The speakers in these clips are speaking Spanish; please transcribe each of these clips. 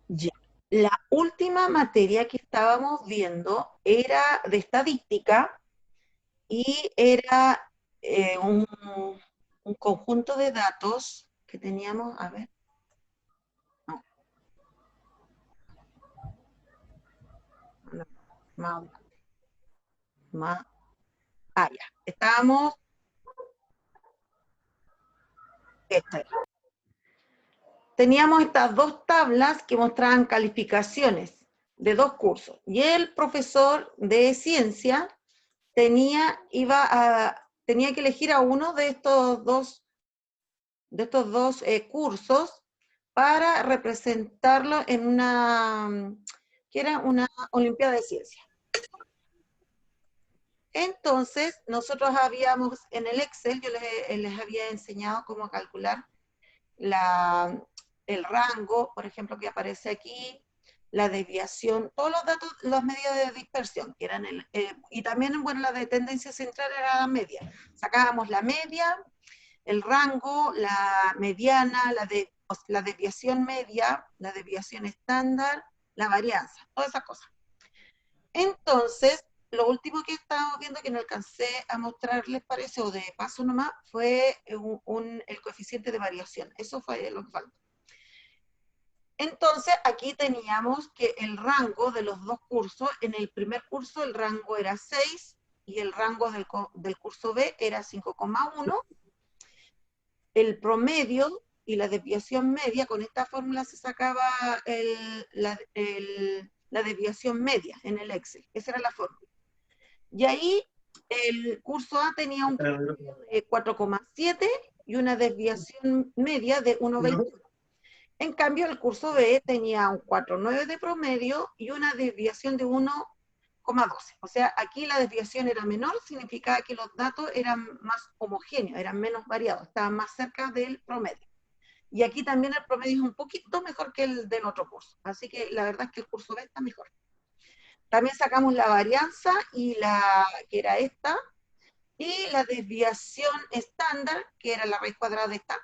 Ya. La última materia que estábamos viendo era de estadística y era un conjunto de datos que teníamos, a ver, no, no, más, más, ya, estábamos, esta era. Teníamos estas dos tablas que mostraban calificaciones de dos cursos y el profesor de ciencia tenía que elegir a uno de estos dos cursos para representarlo en que era una Olimpiada de Ciencia. Entonces, nosotros habíamos en el Excel, yo les había enseñado cómo calcular la, el rango, por ejemplo, que aparece aquí, la desviación, todos los datos, las medidas de dispersión, que eran y también, bueno, la de tendencia central era la media. Sacábamos la media, el rango, la mediana, la desviación media, la desviación estándar, la varianza, todas esas cosas. Entonces, lo último que estábamos viendo que no alcancé a mostrarles, parece, o de paso nomás, fue el coeficiente de variación. Eso fue lo que faltó. Entonces, aquí teníamos que el rango de los dos cursos, en el primer curso el rango era 6 y el rango del curso B era 5,1. El promedio y la desviación media, con esta fórmula se sacaba la desviación media en el Excel. Esa era la fórmula. Y ahí el curso A tenía un promedio de 4,7 y una desviación media de 1,21. En cambio, el curso B tenía un 4,9 de promedio y una desviación de 1,12. O sea, aquí la desviación era menor, significaba que los datos eran más homogéneos, eran menos variados, estaban más cerca del promedio. Y aquí también el promedio es un poquito mejor que el del otro curso. Así que la verdad es que el curso B está mejor. También sacamos la varianza que era esta, y la desviación estándar, que era la raíz cuadrada de esta.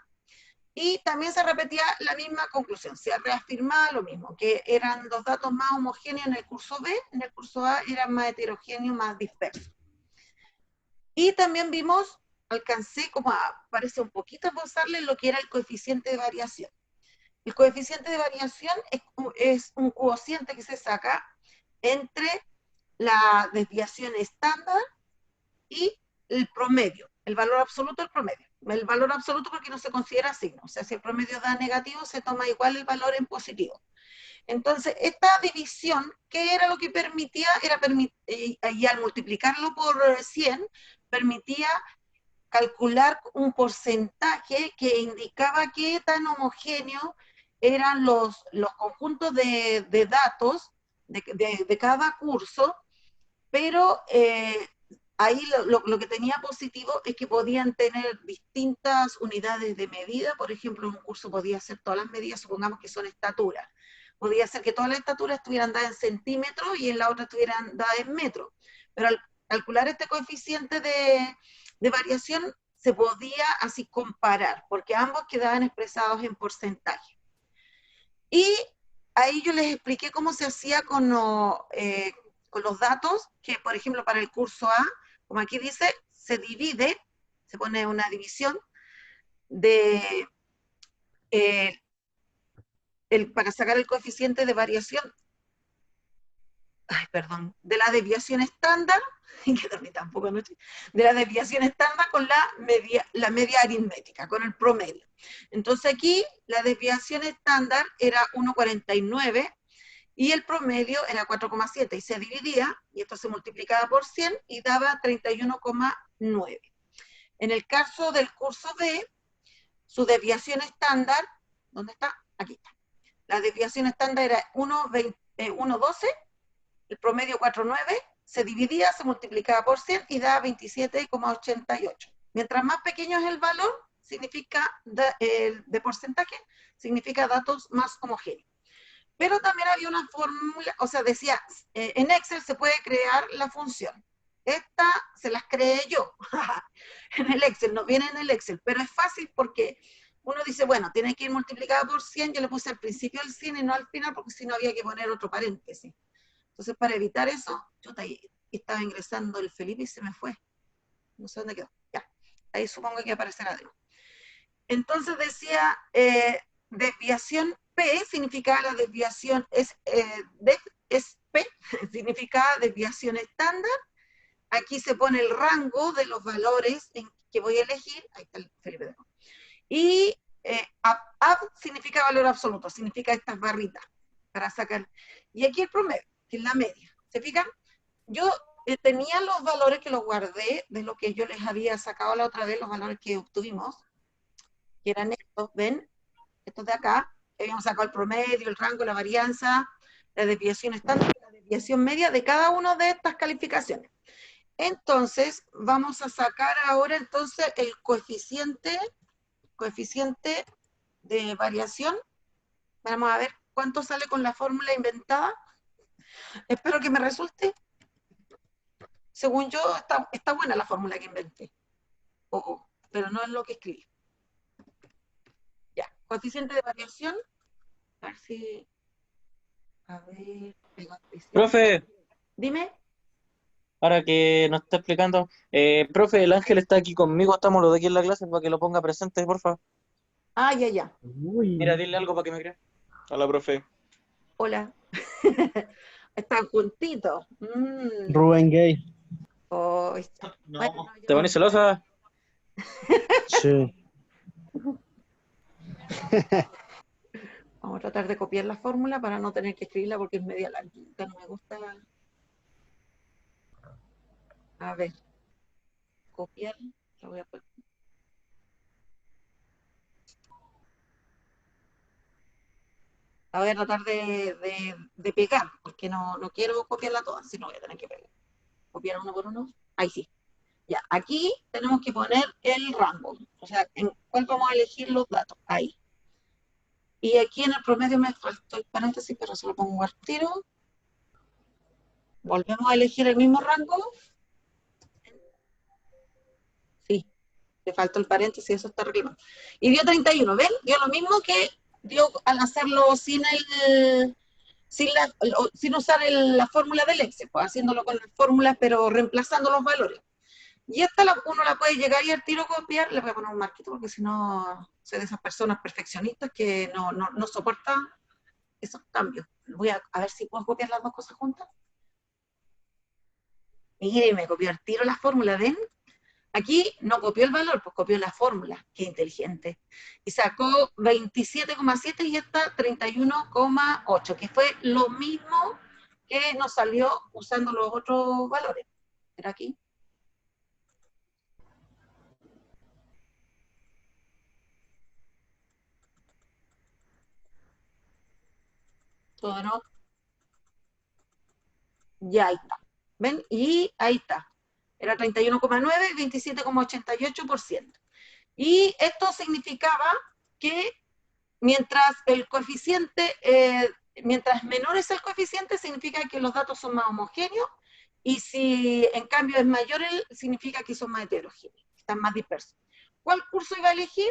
Y también se repetía la misma conclusión, se reafirmaba lo mismo, que eran los datos más homogéneos en el curso B, en el curso A eran más heterogéneos, más dispersos. Y también vimos, alcancé como parece un poquito esbozarle lo que era el coeficiente de variación. El coeficiente de variación es un cociente que se saca entre la desviación estándar y el promedio, el valor absoluto del promedio. El valor absoluto porque no se considera signo, o sea, si el promedio da negativo, se toma igual el valor en positivo. Entonces, esta división, ¿qué era lo que permitía? Y al multiplicarlo por 100, permitía calcular un porcentaje que indicaba qué tan homogéneo eran los conjuntos de datos de cada curso, pero ahí lo que tenía positivo es que podían tener distintas unidades de medida. Por ejemplo, en un curso podía ser todas las medidas, supongamos que son estaturas. Podía ser que todas las estaturas estuvieran dadas en centímetros y en la otra estuvieran dadas en metros. Pero al calcular este coeficiente de variación, se podía así comparar, porque ambos quedaban expresados en porcentaje. Y ahí yo les expliqué cómo se hacía con los datos, que por ejemplo para el curso A, como aquí dice, se divide, se pone una división de, eh, para sacar el coeficiente de variación, perdón, de la desviación estándar, que también tampoco anoche, de la desviación estándar con la media aritmética, con el promedio. Entonces aquí la desviación estándar era 1,49 y el promedio era 4,7 y se dividía, y esto se multiplicaba por 100 y daba 31,9. En el caso del curso B, su desviación estándar, ¿dónde está? Aquí está. La desviación estándar era 1,12, el promedio 4,9, se dividía, se multiplicaba por 100 y da 27,88. Mientras más pequeño es el valor, significa de porcentaje, significa datos más homogéneos. Pero también había una fórmula, o sea, decía, en Excel se puede crear la función. Esta se las creé yo en el Excel, no viene en el Excel, pero es fácil porque uno dice, bueno, tiene que ir multiplicada por 100, yo le puse al principio del 100 y no al final, porque si no había que poner otro paréntesis. Entonces, para evitar eso, yo estaba ingresando el Felipe y se me fue. No sé dónde quedó. Ya, ahí supongo que aparecerá de nuevo. Entonces decía, desviación P significaba la desviación, es P, significaba desviación estándar. Aquí se pone el rango de los valores que voy a elegir. Ahí está el Felipe de nuevo. Y ab significa valor absoluto, significa estas barritas para sacar. Y aquí el promedio, que es la media. ¿Se fijan? Yo tenía los valores que los guardé de lo que yo les había sacado la otra vez, los valores que obtuvimos, que eran estos, ¿ven? Estos de acá, que habíamos sacado el promedio, el rango, la varianza, la desviación estándar, la desviación media de cada una de estas calificaciones. Entonces, vamos a sacar ahora entonces el coeficiente de variación. Vamos a ver cuánto sale con la fórmula inventada. Espero que me resulte. Según yo, está buena la fórmula que inventé. Pero no es lo que escribí. Ya, coeficiente de variación. A ver si... A ver... Profe, Dime. ahora que nos está explicando, profe, el Ángel está aquí conmigo, estamos los de aquí en la clase para que lo ponga presente, porfa. Ah, ya, ya. Mira, Uy, dile algo para que me crea. Hola, profe. Hola. Están juntitos. Mm. Rubén Gay. Oh, bueno, No. no, yo ¿Te no pones puedo. celosa? Sí. Vamos a tratar de copiar la fórmula para no tener que escribirla porque es media larguita. No me gusta. A ver, copiar. La voy a poner. La voy a tratar de pegar, porque no quiero copiarla toda, sino voy a tener que pegar. Copiar uno por uno. Ahí sí. Ya, aquí tenemos que poner el rango. O sea, en cuál vamos a elegir los datos. Ahí. Y aquí en el promedio me faltó el paréntesis, pero se lo pongo al tiro. Volvemos a elegir el mismo rango. Sí, le faltó el paréntesis, eso está arreglado. Y dio 31, ¿ven? Dio lo mismo que dio al hacerlo sin usar la fórmula del Excel, pues haciéndolo con las fórmulas, pero reemplazando los valores. Y esta uno la puede llegar y al tiro copiar, le voy a poner un marquito porque si no, soy de esas personas perfeccionistas que no soportan esos cambios. Voy a ver si puedo copiar las dos cosas juntas. Mire, me copió al tiro la fórmula, ¿ven? Aquí no copió el valor, pues copió la fórmula. Qué inteligente. Y sacó 27,7 y esta 31,8, que fue lo mismo que nos salió usando los otros valores. ¿Era aquí? Todo no. Ya ahí está. ¿Ven? Y ahí está. Era 31,9 y 27,88%. Y esto significaba que mientras el coeficiente, mientras menor es el coeficiente, significa que los datos son más homogéneos, y si en cambio es mayor, significa que son más heterogéneos, están más dispersos. ¿Cuál curso iba a elegir?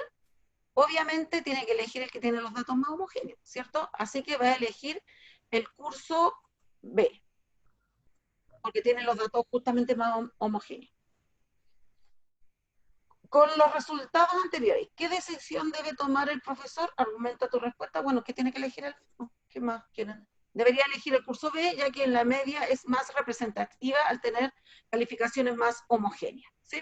Obviamente tiene que elegir el que tiene los datos más homogéneos, ¿cierto? Así que va a elegir el curso B, porque tiene los datos justamente más homogéneos. Con los resultados anteriores, ¿qué decisión debe tomar el profesor? Argumenta tu respuesta. Bueno, ¿qué tiene que elegir él? ¿Qué más quieren? Debería elegir el curso B, ya que en la media es más representativa al tener calificaciones más homogéneas, ¿sí?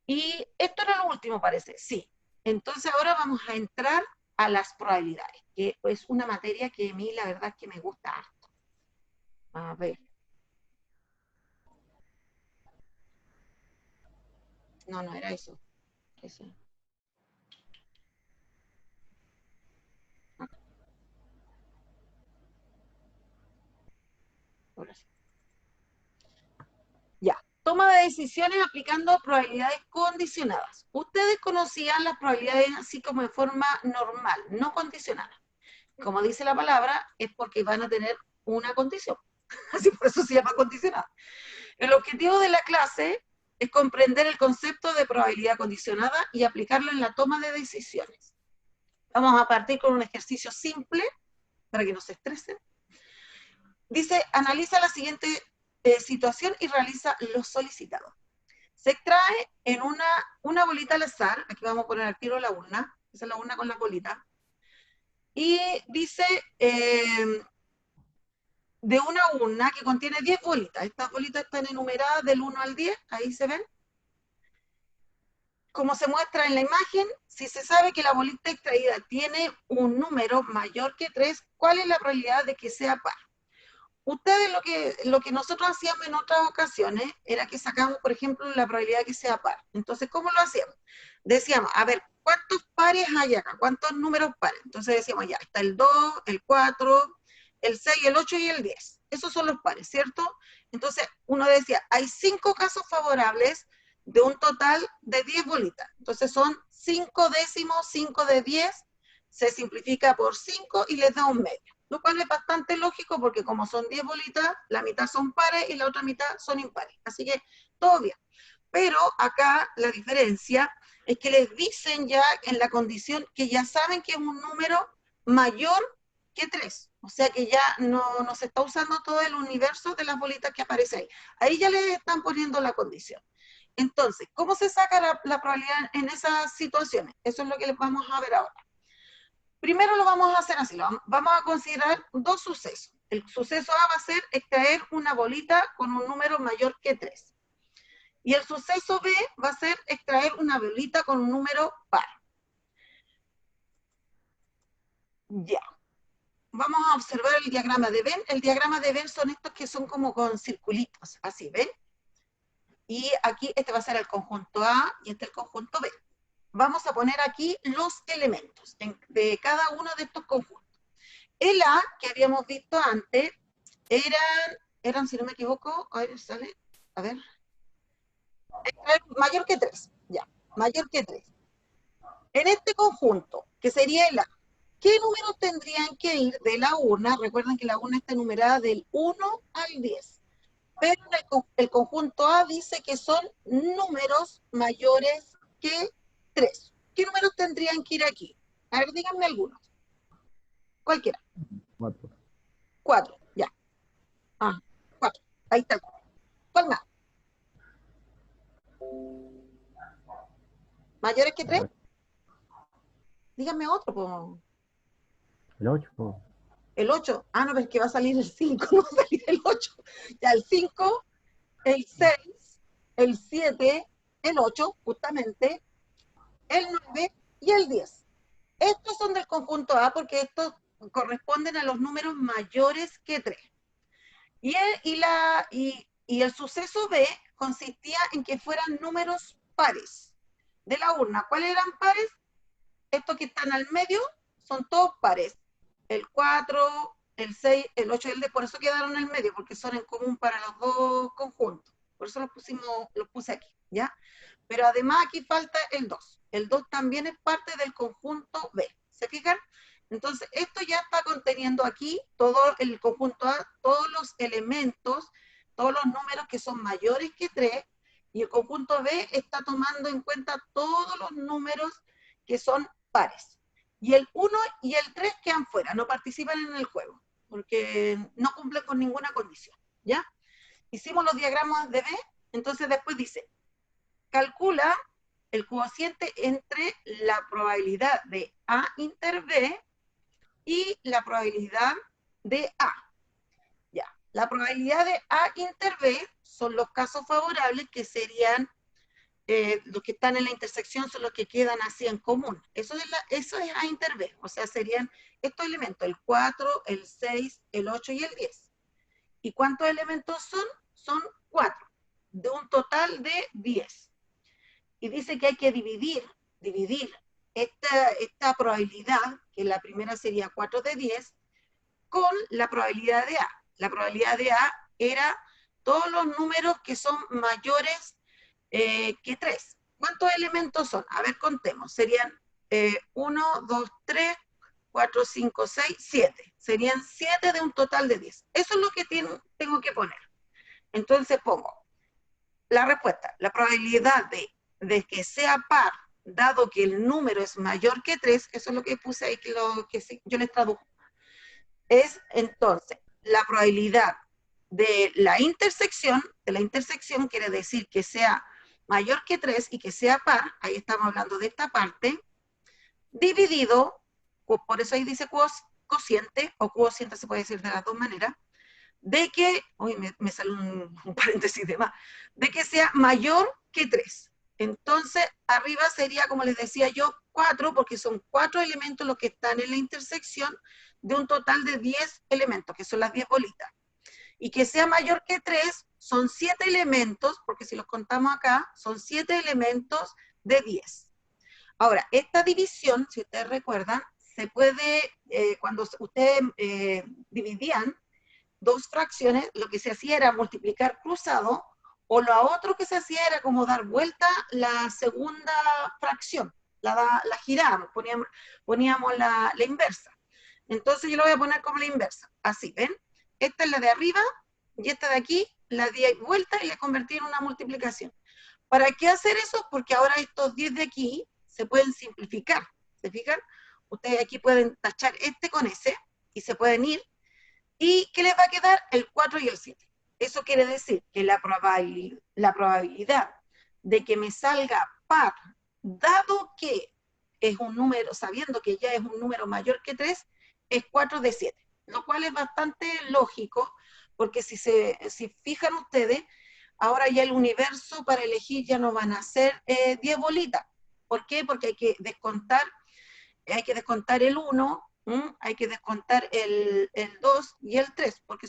Y esto era lo último, parece. Sí. Entonces ahora vamos a entrar a las probabilidades, que es una materia que a mí la verdad es que me gusta harto. A ver. No era eso. Eso. Ahora sí. Ya, toma de decisiones aplicando probabilidades condicionadas. Ustedes conocían las probabilidades así como de forma normal, no condicionada. Como dice la palabra, es porque van a tener una condición. Así por eso se llama condicionada. El objetivo de la clase es comprender el concepto de probabilidad condicionada y aplicarlo en la toma de decisiones. Vamos a partir con un ejercicio simple, para que no se estresen. Dice, analiza la siguiente situación y realiza lo solicitado. Se extrae en una bolita al azar, aquí vamos a poner al tiro la urna, esa es la urna con la bolita, y dice, de una urna que contiene 10 bolitas, estas bolitas están enumeradas del 1 al 10, ahí se ven. Como se muestra en la imagen, si se sabe que la bolita extraída tiene un número mayor que 3, ¿cuál es la probabilidad de que sea par? Ustedes lo que nosotros hacíamos en otras ocasiones era que sacamos, por ejemplo, la probabilidad de que sea par. Entonces, ¿cómo lo hacíamos? Decíamos, a ver, ¿cuántos pares hay acá? ¿Cuántos números pares? Entonces decíamos, ya, está el 2, el 4, el 6, el 8 y el 10. Esos son los pares, ¿cierto? Entonces, uno decía, hay 5 casos favorables de un total de 10 bolitas. Entonces son 5 décimos, 5 de 10, se simplifica por 5 y les da un medio. Lo cual es bastante lógico porque como son 10 bolitas, la mitad son pares y la otra mitad son impares. Así que todo bien. Pero acá la diferencia es que les dicen ya en la condición que ya saben que es un número mayor que 3. O sea que ya no se está usando todo el universo de las bolitas que aparece ahí. Ahí ya les están poniendo la condición. Entonces, ¿cómo se saca la probabilidad en esas situaciones? Eso es lo que les vamos a ver ahora. Primero lo vamos a hacer así, vamos a considerar 2 sucesos. El suceso A va a ser extraer una bolita con un número mayor que 3. Y el suceso B va a ser extraer una bolita con un número par. Ya. Vamos a observar el diagrama de Venn. El diagrama de Venn son estos que son como con circulitos, así, ¿ven? Y aquí este va a ser el conjunto A y este el conjunto B. Vamos a poner aquí los elementos de cada uno de estos conjuntos. El A, que habíamos visto antes, eran, si no me equivoco, a ver, sale, a ver, mayor que 3, ya, mayor que 3. En este conjunto, que sería el A, ¿qué números tendrían que ir de la urna? Recuerden que la urna está numerada del 1 al 10. Pero el conjunto A dice que son números mayores que 3. ¿Qué números tendrían que ir aquí? A ver, díganme algunos. Cualquiera. 4. 4, ya. Ah, 4. Ahí está. ¿Cuál más? ¿Mayores que 3? Díganme otro, po. El 8. El 8. Ah, no, pero es que va a salir el 5, no va a salir el 8. Ya, el 5, el 6, el 7, el 8, justamente, el 9 y el 10. Estos son del conjunto A porque estos corresponden a los números mayores que 3. Y el suceso B consistía en que fueran números pares de la urna. ¿Cuáles eran pares? Estos que están al medio son todos pares. El 4, el 6, el 8 y el 10, por eso quedaron en el medio, porque son en común para los dos conjuntos. Por eso los puse aquí, ¿ya? Pero además aquí falta el 2. El 2 también es parte del conjunto B. ¿Se fijan? Entonces, esto ya está conteniendo aquí todo el conjunto A, todos los elementos, todos los números que son mayores que 3, y el conjunto B está tomando en cuenta todos los números que son pares. Y el 1 y el 3 quedan fuera, no participan en el juego, porque no cumplen con ninguna condición, ¿ya? Hicimos los diagramas de B, entonces después dice, calcula el cociente entre la probabilidad de A inter B y la probabilidad de A. Ya, la probabilidad de A inter B son los casos favorables que serían los que están en la intersección son los que quedan así en común. Eso es A inter B, o sea, serían estos elementos, el 4, el 6, el 8 y el 10. ¿Y cuántos elementos son? Son 4, de un total de 10. Y dice que hay que dividir esta probabilidad, que la primera sería 4 de 10, con la probabilidad de A. La probabilidad de A era todos los números que son mayores que 3. ¿Cuántos elementos son? A ver, contemos. Serían 1, 2, 3, 4, 5, 6, 7. Serían 7 de un total de 10. Eso es lo que tengo que poner. Entonces pongo la respuesta, la probabilidad de que sea par, dado que el número es mayor que 3, eso es lo que puse ahí, yo les traduzco, es entonces la probabilidad de la intersección quiere decir que sea mayor que 3 y que sea par, ahí estamos hablando de esta parte, dividido, por eso ahí dice cociente, o cociente se puede decir de las dos maneras, de que, uy, me sale un paréntesis de más, de que sea mayor que 3. Entonces, arriba sería, como les decía yo, 4, porque son 4 elementos los que están en la intersección de un total de 10 elementos, que son las 10 bolitas. Y que sea mayor que 3 son 7 elementos, porque si los contamos acá, son 7 elementos de 10. Ahora, esta división, si ustedes recuerdan, se puede, cuando ustedes dividían dos fracciones, lo que se hacía era multiplicar cruzado, o lo otro que se hacía era como dar vuelta la segunda fracción, la girábamos, poníamos la inversa. Entonces yo lo voy a poner como la inversa, así, ¿ven? Esta es la de arriba, y esta de aquí la di vuelta y la convertí en una multiplicación. ¿Para qué hacer eso? Porque ahora estos 10 de aquí se pueden simplificar, ¿se fijan? Ustedes aquí pueden tachar este con ese, y se pueden ir. ¿Y qué les va a quedar? El 4 y el 7. Eso quiere decir que la probabilidad de que me salga par, dado que es un número, sabiendo que ya es un número mayor que 3, es 4 de 7. Lo cual es bastante lógico, porque si fijan ustedes, ahora ya el universo para elegir ya no van a ser 10 bolitas. ¿Por qué? Porque hay que descontar el 1, hay que descontar el 2 y el 3, porque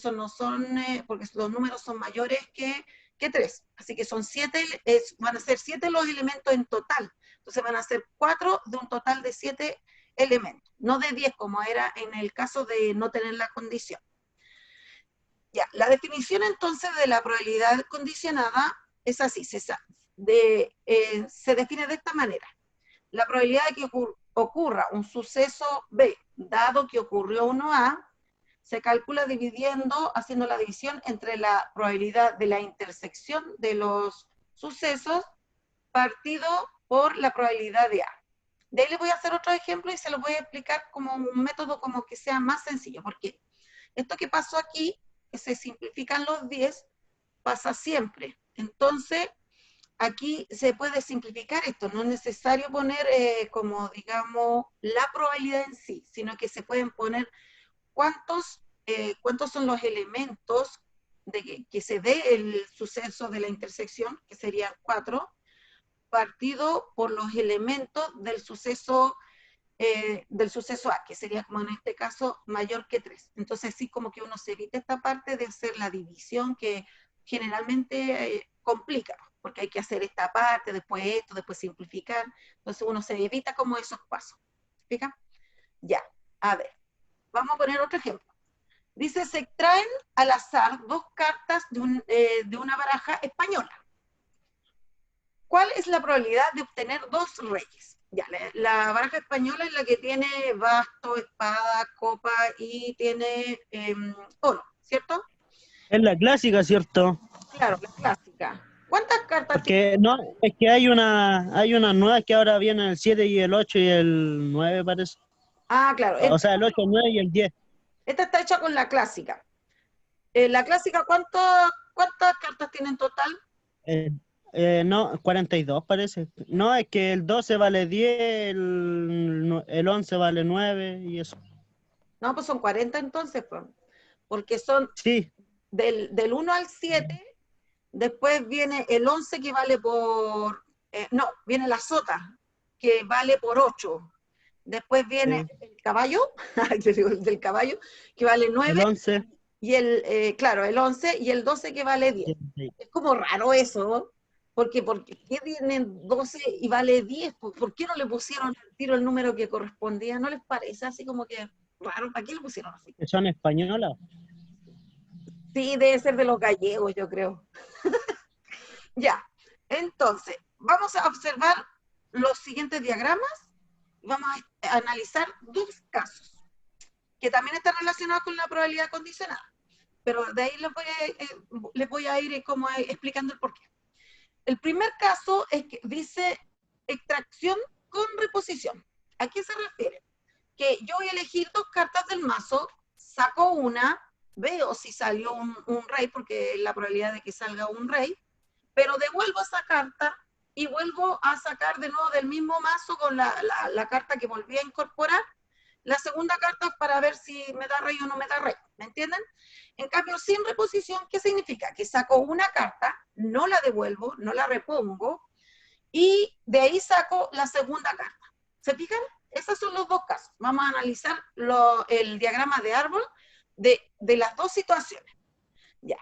porque los números son mayores que 3. Así que son 7, van a ser 7 los elementos en total. Entonces van a ser 4 de un total de 7 elementos, no de 10 como era en el caso de no tener la condición. Ya, la definición entonces de la probabilidad condicionada es así, se define de esta manera. La probabilidad de que ocurra un suceso B, dado que ocurrió uno A, se calcula haciendo la división entre la probabilidad de la intersección de los sucesos partido por la probabilidad de A. De ahí les voy a hacer otro ejemplo y se los voy a explicar como un método como que sea más sencillo, porque esto que pasó aquí, que se simplifican los 10, pasa siempre. Entonces, aquí se puede simplificar esto, no es necesario poner como, digamos, la probabilidad en sí, sino que se pueden poner cuántos son los elementos de que se dé el suceso de la intersección, que serían 4, partido por los elementos del suceso A, que sería como en este caso mayor que 3. Entonces sí, como que uno se evita esta parte de hacer la división que generalmente complica, porque hay que hacer esta parte, después esto, después simplificar. Entonces uno se evita como esos pasos. ¿Explica? Ya, a ver, vamos a poner otro ejemplo. Dice, se extraen al azar 2 cartas de una baraja española. ¿Cuál es la probabilidad de obtener 2 reyes? Ya, la baraja española es la que tiene basto, espada, copa y tiene oro, ¿cierto? Es la clásica, ¿cierto? Claro, la clásica. ¿Cuántas cartas tiene? Porque no, es que hay una nueva que ahora viene el 7 y el 8 y el 9, parece. Ah, claro. O sea, el 8, el 9 y el 10. Esta está hecha con la clásica. La clásica, ¿cuántas cartas tiene en total? No, 42 parece. No, es que el 12 vale 10, el 11 vale 9 y eso. No, pues son 40 entonces, pues, porque son Sí. del 1 al 7, después viene el 11 que vale viene la sota, que vale por 8. Después viene el caballo, del caballo, que vale 9. El 11. Y el 11 y el 12 que vale 10. Es como raro eso, ¿no? Porque ¿qué tienen 12 y vale 10? ¿Por qué no le pusieron al tiro el número que correspondía? ¿No les parece así como que raro? ¿Para qué le pusieron así? Que son españolas. Sí, debe ser de los gallegos, yo creo. Ya, entonces, vamos a observar los siguientes diagramas. Vamos a analizar 2 casos, que también están relacionados con la probabilidad condicionada. Pero de ahí les voy a ir como explicando el porqué. El primer caso es que dice extracción con reposición. ¿A qué se refiere? Que yo voy a elegir 2 cartas del mazo, saco una, veo si salió un rey, porque la probabilidad de que salga un rey, pero devuelvo esa carta y vuelvo a sacar de nuevo del mismo mazo con la carta que volví a incorporar, la segunda carta para ver si me da rey o no me da rey, ¿me entienden? En cambio, sin reposición, ¿qué significa? Que saco una carta, no la devuelvo, no la repongo, y de ahí saco la segunda carta. ¿Se fijan? Esos son los 2 casos. Vamos a analizar el diagrama de árbol de las 2 situaciones. Ya.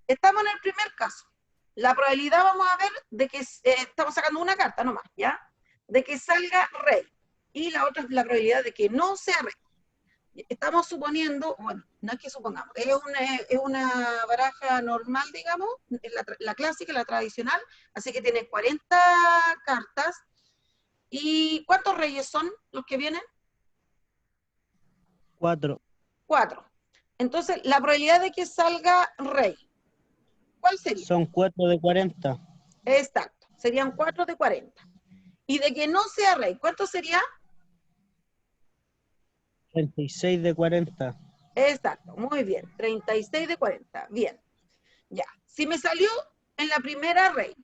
Estamos en el primer caso. La probabilidad, vamos a ver, de que estamos sacando una carta nomás, ¿ya? De que salga rey. Y la otra es la probabilidad de que no sea rey. Estamos suponiendo, bueno, no es que supongamos, es una baraja normal, digamos, la clásica, la tradicional, así que tiene 40 cartas. ¿Y cuántos reyes son los que vienen? 4. 4. Entonces, la probabilidad de que salga rey, ¿cuál sería? Son 4 de 40. Exacto, serían 4 de 40. Y de que no sea rey, ¿cuánto sería? 36 de 40. Exacto, muy bien, 36 de 40, bien. Ya, si me salió en la primera rey,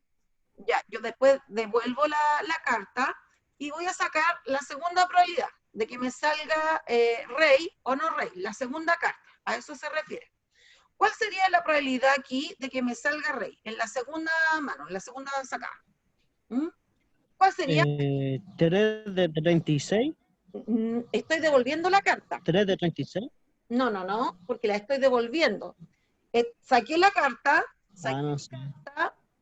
ya, yo después devuelvo la carta y voy a sacar la segunda probabilidad de que me salga rey o no rey, la segunda carta, a eso se refiere. ¿Cuál sería la probabilidad aquí de que me salga rey? En la segunda mano, en la segunda sacada. ¿Mm? ¿Cuál sería? 3 de 36. Estoy devolviendo la carta. 3 de 36. No, porque la estoy devolviendo. Saqué la carta, No sé.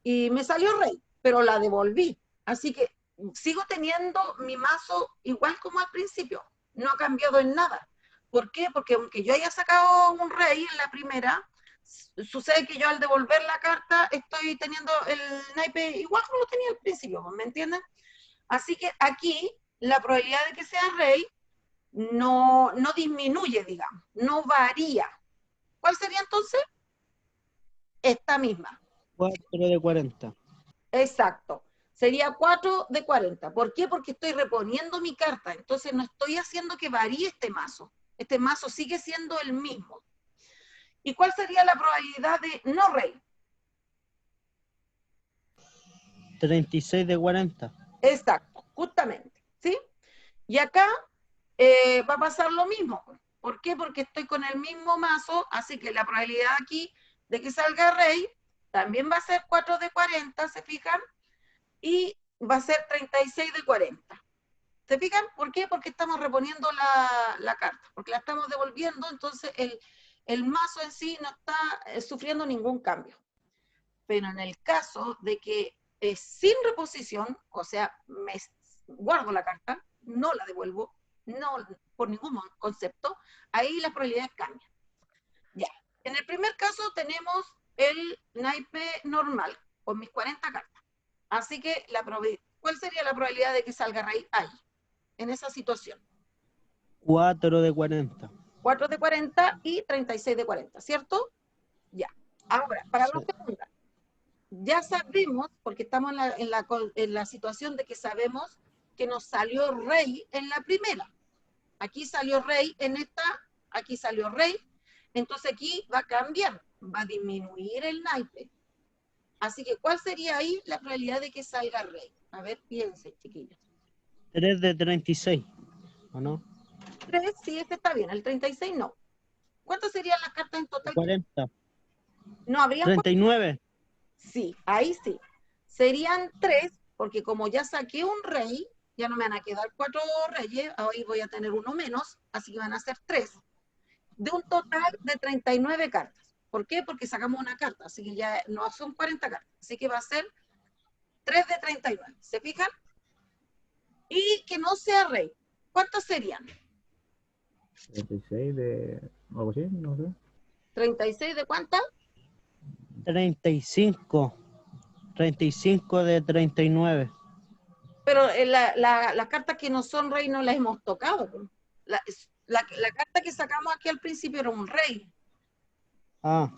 y me salió rey, pero la devolví. Así que sigo teniendo mi mazo igual como al principio. No ha cambiado en nada. ¿Por qué? Porque aunque yo haya sacado un rey en la primera, sucede que yo al devolver la carta estoy teniendo el naipe igual como lo tenía al principio, ¿me entienden? Así que aquí la probabilidad de que sea rey no disminuye, digamos, no varía. ¿Cuál sería entonces? Esta misma. 4 de 40. Exacto. Sería 4 de 40. ¿Por qué? Porque estoy reponiendo mi carta. Entonces no estoy haciendo que varíe este mazo. Este mazo sigue siendo el mismo. ¿Y cuál sería la probabilidad de no rey? 36 de 40. Exacto, justamente. ¿Sí? Y acá va a pasar lo mismo. ¿Por qué? Porque estoy con el mismo mazo, así que la probabilidad aquí de que salga rey también va a ser 4 de 40, ¿se fijan? Y va a ser 36 de 40. ¿Se fijan? ¿Por qué? Porque estamos reponiendo la carta, porque la estamos devolviendo, entonces el mazo en sí no está sufriendo ningún cambio. Pero en el caso de que es sin reposición, o sea, me guardo la carta, no la devuelvo, no por ningún concepto, ahí las probabilidades cambian. Ya. En el primer caso tenemos el naipe normal, con mis 40 cartas. Así que, ¿cuál sería la probabilidad de que salga rey ahí, en esa situación? 4 de 40. 4 de 40 y 36 de 40, ¿cierto? Ya. Ahora, para la Sí. segunda, ya sabemos, porque estamos en la situación de que sabemos que nos salió rey en la primera. Aquí salió rey en esta, aquí salió rey, entonces aquí va a cambiar, va a disminuir el naipe. Así que, ¿cuál sería ahí la probabilidad de que salga rey? A ver, piensen, chiquillos. 3 de 36. ¿O no? 3, sí, este está bien, el 36 no. ¿Cuántas serían las cartas en total? 40. No habrían 39. Sí, ahí sí. Serían 3, porque como ya saqué un rey, ya no me van a quedar 4 reyes, hoy voy a tener uno menos, así que van a ser 3. De un total de 39 cartas. ¿Por qué? Porque sacamos una carta, así que ya no son 40 cartas, así que va a ser 3 de 39. ¿Se fijan? Y que no sea rey. ¿Cuántos serían? 36 de algo así, no sé. ¿36 de cuántas? 35. 35 de 39. Pero las cartas que no son rey no las hemos tocado. La carta que sacamos aquí al principio era un rey. Ah,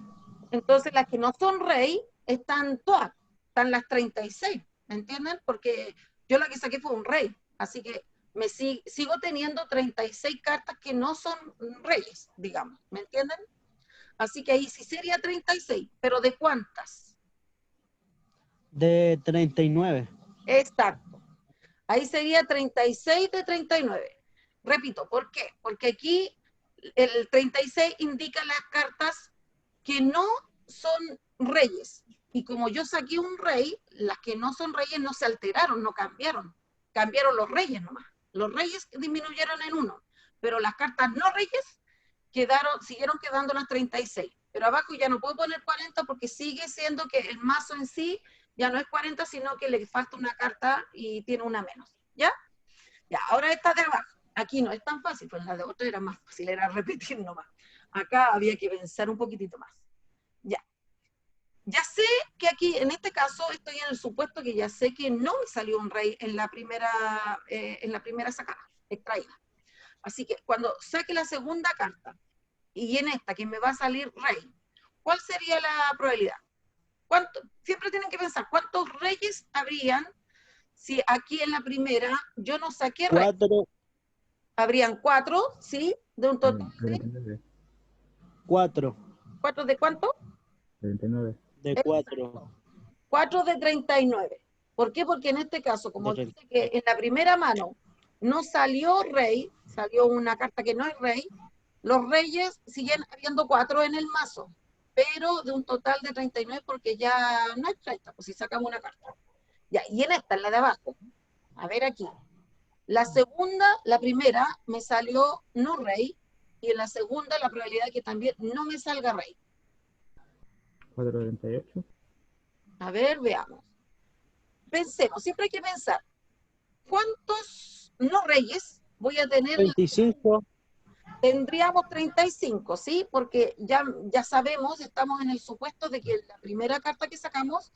Entonces las que no son rey están todas están las 36, ¿me entienden? Porque yo la que saqué fue un rey, así que sigo teniendo 36 cartas que no son reyes, digamos, ¿me entienden? Así que ahí sí sería 36, pero ¿de cuántas? De 39. Exacto. Ahí sería 36 de 39. Repito, ¿por qué? Porque aquí el 36 indica las cartas que no son reyes. Y como yo saqué un rey, las que no son reyes no se alteraron, no cambiaron. Cambiaron los reyes nomás. Los reyes disminuyeron en 1, pero las cartas no reyes siguieron quedando las 36. Pero abajo ya no puedo poner 40 porque sigue siendo que el mazo en sí ya no es 40, sino que le falta una carta y tiene una menos. ¿Ya? Ya, ahora esta de abajo. Aquí no es tan fácil, pues la de otra era más fácil, era repetir nomás. Acá había que pensar un poquitito más. Ya. Ya sé que aquí, en este caso, estoy en el supuesto que ya sé que no me salió un rey en la primera sacada, extraída. Así que cuando saque la segunda carta y en esta que me va a salir rey, ¿cuál sería la probabilidad? Siempre tienen que pensar, ¿cuántos reyes habrían si aquí en la primera yo no saqué rey? 4. Habrían 4, ¿sí? De un total de 39. 4. 4 de ¿cuánto? 39. De 4. 4 de 39. ¿Por qué? Porque en este caso, como De dice que en la primera mano no salió rey, salió una carta que no es rey, los reyes siguen habiendo 4 en el mazo, pero de un total de 39 porque ya no hay 30, pues si sacamos una carta. Ya, y en esta, en la de abajo, a ver aquí, la primera me salió no rey, y en la segunda la probabilidad que también no me salga rey. 438. A ver, veamos. Pensemos, siempre hay que pensar, ¿cuántos no reyes voy a tener? 25. Tendríamos 35, ¿sí? Porque ya sabemos, estamos en el supuesto de que la primera carta que sacamos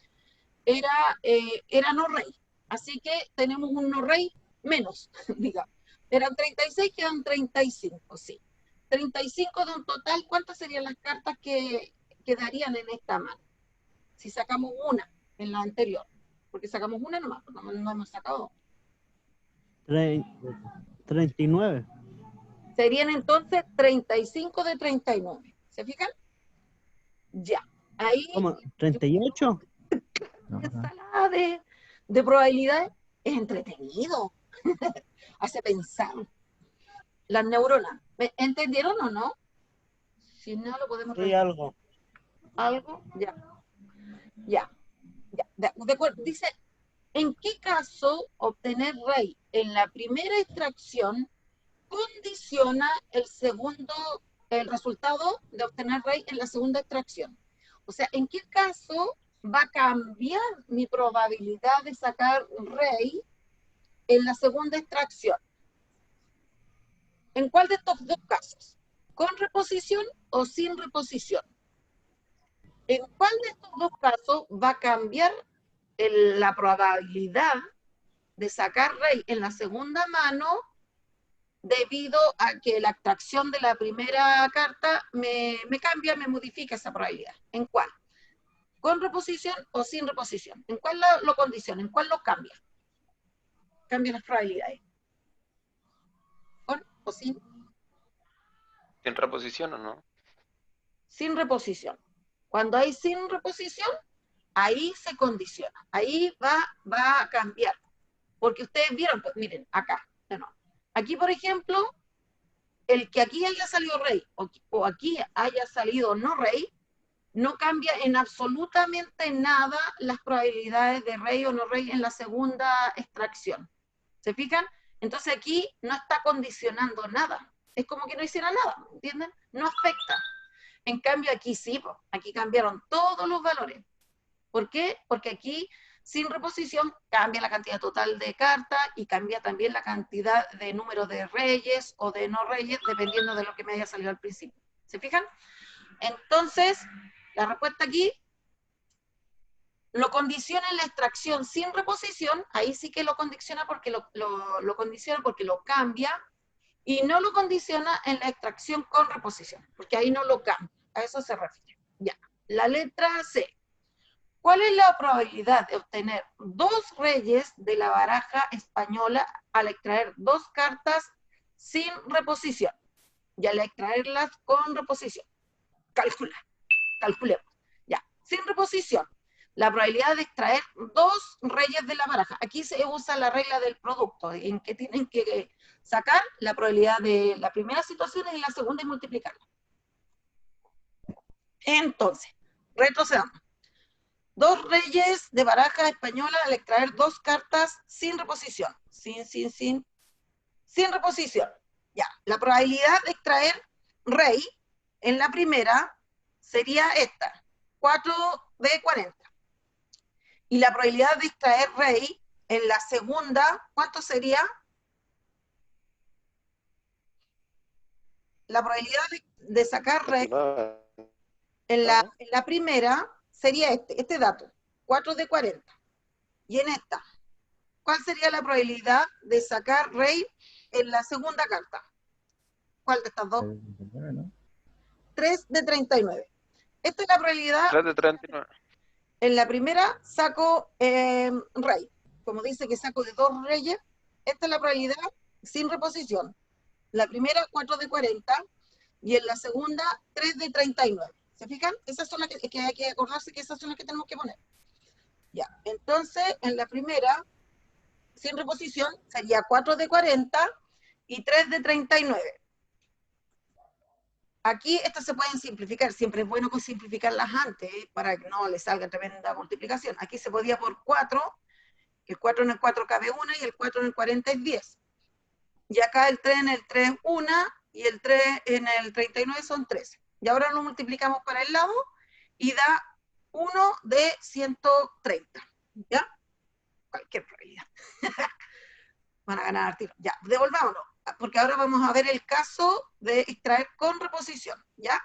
era no rey. Así que tenemos un no rey menos, digamos. Eran 36, quedan 35, sí. 35 de un total, ¿cuántas serían las cartas que quedarían en esta mano? Si sacamos una en la anterior. Porque sacamos una nomás, no hemos sacado. 39. Serían entonces 35 de 39. ¿Se fijan? Ya. Ahí, ¿Cómo? ¿38? ensalada de probabilidades es entretenido. Hace pensar. Las neuronas. ¿Me entendieron o no? Si no, lo podemos Sí, revisar. algo. ¿Algo? Ya. Ya. Ya. De acuerdo. Dice, ¿en qué caso obtener rey en la primera extracción condiciona el resultado de obtener rey en la segunda extracción? O sea, ¿en qué caso va a cambiar mi probabilidad de sacar rey en la segunda extracción? ¿En cuál de estos dos casos? ¿Con reposición o sin reposición? ¿En cuál de estos dos casos va a cambiar la probabilidad de sacar rey en la segunda mano debido a que la extracción de la primera carta me cambia, me modifica esa probabilidad? ¿En cuál? ¿Con reposición o sin reposición? ¿En cuál lo condiciona? ¿En cuál lo cambia? Cambia las probabilidades. ¿Con o sin? ¿En reposición o no? Sin reposición. Cuando hay sin reposición, ahí se condiciona. Ahí va a cambiar. Porque ustedes vieron, pues miren, acá. No. Aquí, por ejemplo, el que aquí haya salido rey o aquí haya salido no rey, no cambia en absolutamente nada las probabilidades de rey o no rey en la segunda extracción. ¿Se fijan? Entonces aquí no está condicionando nada. Es como que no hiciera nada, ¿entienden? No afecta. En cambio aquí sí, aquí cambiaron todos los valores. ¿Por qué? Porque aquí sin reposición cambia la cantidad total de cartas y cambia también la cantidad de número de reyes o de no reyes, dependiendo de lo que me haya salido al principio. ¿Se fijan? Entonces, la respuesta aquí lo condiciona en la extracción sin reposición, ahí sí que lo condiciona porque lo cambia, y no lo condiciona en la extracción con reposición, porque ahí no lo cambia. A eso se refiere. Ya. La letra C. ¿Cuál es la probabilidad de obtener 2 reyes de la baraja española al extraer 2 cartas sin reposición? Y al extraerlas con reposición. Calculemos. Ya, sin reposición. La probabilidad de extraer 2 reyes de la baraja. Aquí se usa la regla del producto, en que tienen que sacar la probabilidad de la primera situación y la segunda y multiplicarla. Entonces, retrocedamos. 2 reyes de baraja española al extraer 2 cartas sin reposición. Sin reposición. Ya, la probabilidad de extraer rey en la primera sería esta, 4 de 40. Y la probabilidad de extraer rey en la segunda, ¿cuánto sería? La probabilidad de sacar rey en la primera sería este dato, 4 de 40. Y en esta, ¿cuál sería la probabilidad de sacar rey en la segunda carta? ¿Cuál de estas dos? 3 de 39. Esta es la probabilidad. 3 de 39. En la primera saco rey. Como dice que saco de 2 reyes, esta es la probabilidad sin reposición. La primera, 4 de 40, y en la segunda, 3 de 39. ¿Se fijan? Esas son las que hay que acordarse que esas son las que tenemos que poner. Ya, entonces, en la primera, sin reposición, sería 4 de 40 y 3 de 39. Aquí estas se pueden simplificar, siempre es bueno simplificarlas antes, para que no le salga tremenda multiplicación. Aquí se podía por 4, el 4 en el 4 cabe 1 y el 4 en el 40 es 10. Y acá el 3 en el 3 es 1 y el 3 en el 39 son 13. Y ahora lo multiplicamos para el lado y da 1 de 130. ¿Ya? Cualquier probabilidad. Van a ganar tiro. Ya, devolvámonos, porque ahora vamos a ver el caso de extraer con reposición, ¿ya?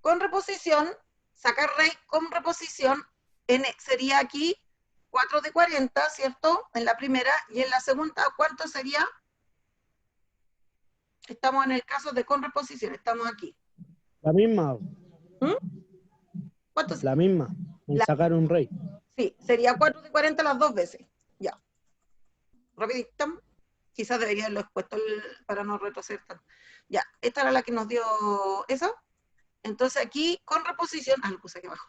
Con reposición, sacar rey con reposición, sería aquí 4 de 40, ¿cierto? En la primera, y en la segunda, ¿cuánto sería? Estamos en el caso de con reposición, estamos aquí. La misma. ¿Cuánto sería? La misma. Sacar un rey. Sí, sería 4 de 40 las 2 veces. Ya. Rapidito. Quizás debería haberlo expuesto para no retroceder tanto. Ya, esta era la que nos dio esa. Entonces aquí, con reposición, lo puse aquí abajo.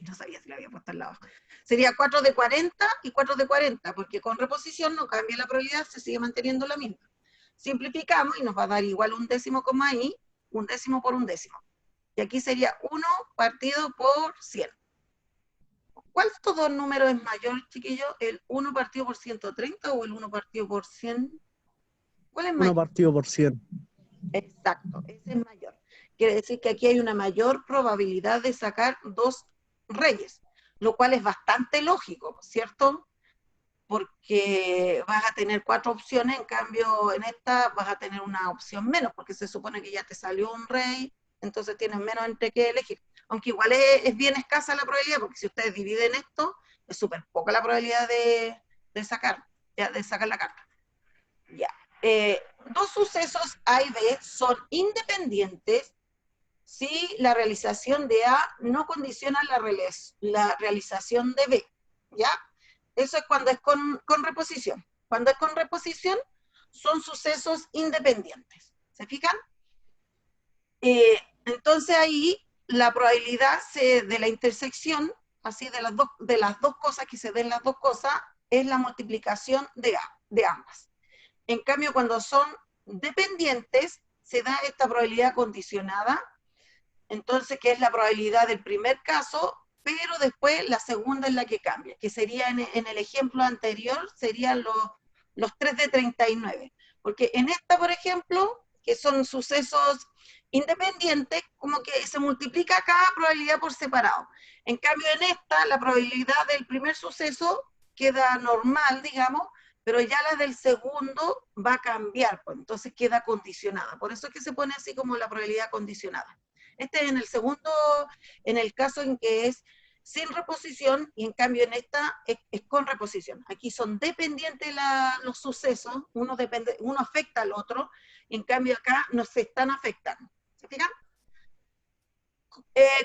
No sabía si lo había puesto al lado. Sería 4 de 40 y 4 de 40, porque con reposición no cambia la probabilidad, se sigue manteniendo la misma. Simplificamos y nos va a dar igual un décimo coma ahí, un décimo por un décimo. Y aquí sería 1 partido por 100. ¿Cuál de estos dos números es mayor, chiquillos? ¿El 1 partido por 130 o el 1 partido por 100? ¿Cuál es mayor? 1 partido por 100. Exacto, ese es mayor. Quiere decir que aquí hay una mayor probabilidad de sacar 2 reyes, lo cual es bastante lógico, ¿cierto? Porque vas a tener 4 opciones, en cambio en esta vas a tener una opción menos, porque se supone que ya te salió un rey, entonces tienes menos entre qué elegir. Aunque igual es bien escasa la probabilidad, porque si ustedes dividen esto, es súper poca la probabilidad de sacar la carta. Ya. 2 sucesos A y B son independientes si la realización de A no condiciona la realización de B. ¿Ya? Eso es cuando es con reposición. Cuando es con reposición, son sucesos independientes. ¿Se fijan? Entonces ahí la probabilidad de la intersección, así de las dos cosas, que se den las dos cosas, es la multiplicación de ambas. En cambio, cuando son dependientes, se da esta probabilidad condicionada, entonces, que es la probabilidad del primer caso, pero después la segunda es la que cambia, que sería en el ejemplo anterior, serían los 3 de 39. Porque en esta, por ejemplo, que son sucesos independientes, como que se multiplica cada probabilidad por separado. En cambio, en esta, la probabilidad del primer suceso queda normal, digamos, pero ya la del segundo va a cambiar, pues, entonces queda condicionada. Por eso es que se pone así como la probabilidad condicionada. Este es en el segundo, en el caso en que es sin reposición, y en cambio en esta es con reposición. Aquí son dependientes los sucesos, uno afecta al otro, y en cambio acá no se están afectando. ¿Se fijan?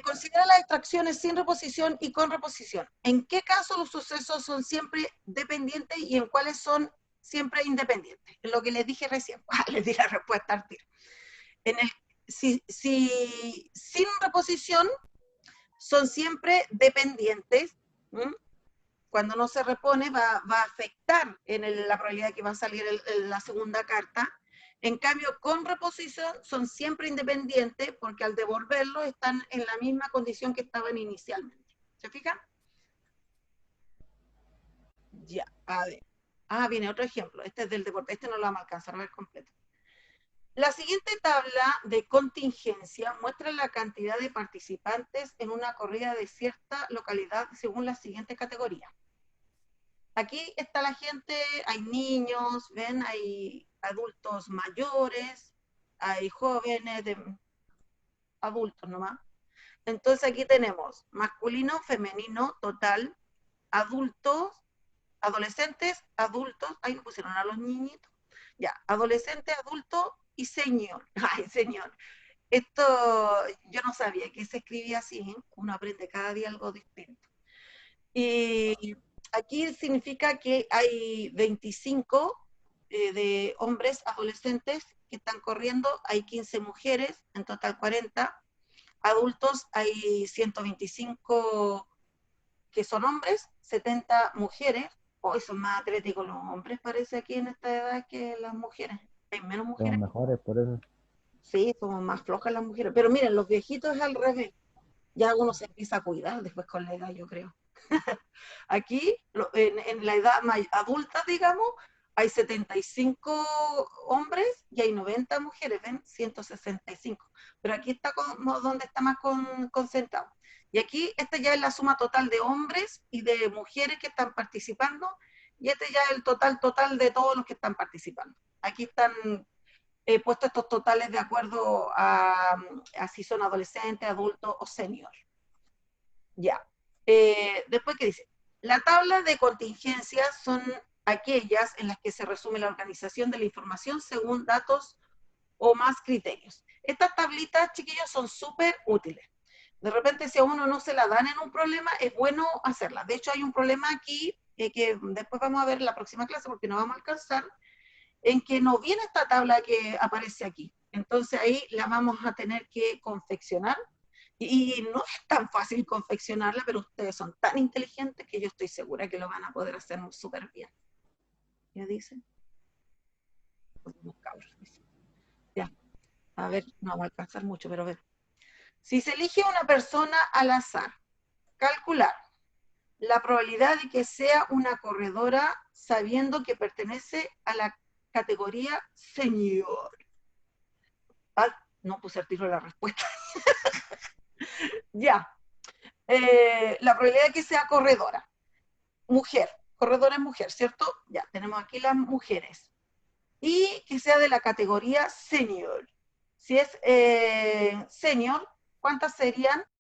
Considera las extracciones sin reposición y con reposición. ¿En qué caso los sucesos son siempre dependientes y en cuáles son siempre independientes? Es lo que les dije recién. Les di la respuesta al tiro. Si sin reposición son siempre dependientes. Cuando no se repone va a afectar en la probabilidad de que va a salir la segunda carta. En cambio, con reposición son siempre independientes porque al devolverlo están en la misma condición que estaban inicialmente. ¿Se fijan? Ya, a ver. Viene otro ejemplo. Este es del deporte. Este no lo vamos a alcanzar a ver completo. La siguiente tabla de contingencia muestra la cantidad de participantes en una corrida de cierta localidad según las siguientes categorías. Aquí está la gente, hay niños, ¿ven? Hay adultos mayores, hay jóvenes, adultos nomás. Entonces aquí tenemos masculino, femenino, total, adultos, adolescentes, adultos, ahí me pusieron a los niñitos, ya, adolescente, adulto y señor. Ay, señor. Esto yo no sabía que se escribía así, ¿eh? Uno aprende cada día algo distinto. Y aquí significa que hay 25 de hombres adolescentes que están corriendo, hay 15 mujeres, en total 40. Adultos hay 125 que son hombres, 70 mujeres. Hoy son más atléticos los hombres, parece aquí en esta edad que las mujeres. Hay menos Son mujeres. mejores, por eso. Sí, somos más flojas las mujeres. Pero miren, los viejitos es al revés. Ya uno se empieza a cuidar después con la edad, yo creo. Aquí, en la edad adulta, digamos, hay 75 hombres y hay 90 mujeres, ¿ven? 165. Pero aquí está como donde está más concentrado. Y aquí, esta ya es la suma total de hombres y de mujeres que están participando, y este ya es el total de todos los que están participando. Aquí están puestos estos totales de acuerdo a si son adolescentes, adultos o senior. Ya. Después, ¿qué dice? La tabla de contingencias son aquellas en las que se resume la organización de la información según datos o más criterios. Estas tablitas, chiquillos, son súper útiles. De repente, si a uno no se la dan en un problema, es bueno hacerla. De hecho, hay un problema aquí que después vamos a ver en la próxima clase porque no vamos a alcanzar, en que no viene esta tabla que aparece aquí. Entonces ahí la vamos a tener que confeccionar. Y no es tan fácil confeccionarla, pero ustedes son tan inteligentes que yo estoy segura que lo van a poder hacer súper bien. ¿Ya dicen? Ya. A ver, no vamos a alcanzar mucho, pero a ver. Si se elige una persona al azar, calcular la probabilidad de que sea una corredora sabiendo que pertenece a la categoría señor. No puse el tiro de la respuesta. Ya. La probabilidad de que sea corredora. Mujer. Corredora es mujer, ¿cierto? Ya, tenemos aquí las mujeres. Y que sea de la categoría senior. Si es senior, ¿cuántas serían?